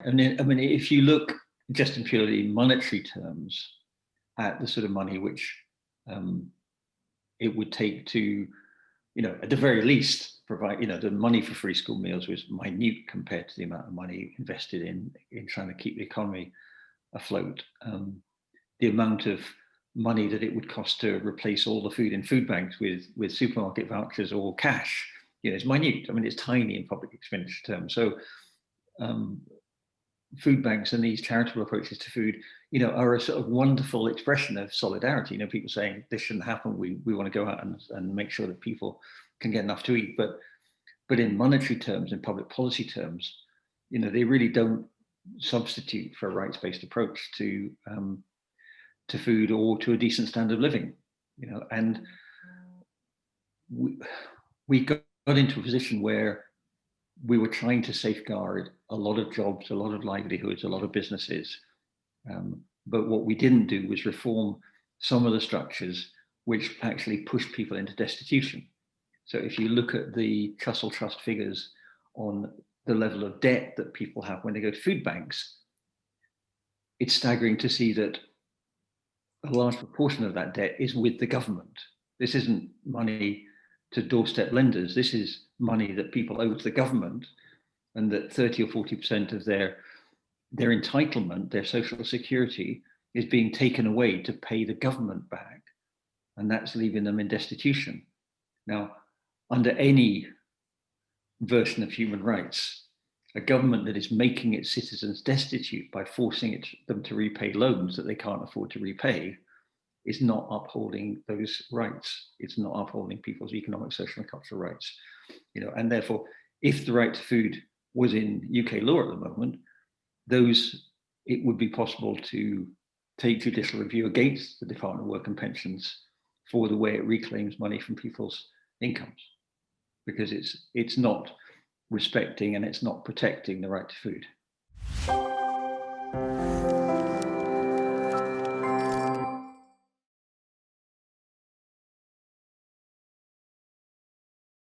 I mean, if you look just in purely monetary terms at the sort of money which it would take to, at the very least, provide, the money for free school meals was minute compared to the amount of money invested in trying to keep the economy afloat. The amount of money that it would cost to replace all the food in food banks with supermarket vouchers or cash, it's minute. I mean, it's tiny in public expenditure terms. So food banks and these charitable approaches to food, are a sort of wonderful expression of solidarity. People saying this shouldn't happen. We want to go out and make sure that people can get enough to eat. But in monetary terms, in public policy terms, they really don't substitute for a rights-based approach to food or to a decent standard of living. And we got into a position where we were trying to safeguard a lot of jobs, a lot of livelihoods, a lot of businesses. But what we didn't do was reform some of the structures which actually pushed people into destitution. So if you look at the Trussell Trust figures on the level of debt that people have when they go to food banks, it's staggering to see that a large proportion of that debt is with the government. This isn't money to doorstep lenders. This is money that people owe to the government, and that 30 or 40% of their entitlement, their social security, is being taken away to pay the government back, and that's leaving them in destitution. Now, under any version of human rights, a government that is making its citizens destitute by forcing them to repay loans that they can't afford to repay is not upholding those rights. It's not upholding people's economic, social, and cultural rights. And therefore, if the right to food was in UK law at the moment, it would be possible to take judicial review against the Department of Work and Pensions for the way it reclaims money from people's incomes, because it's not respecting and it's not protecting the right to food.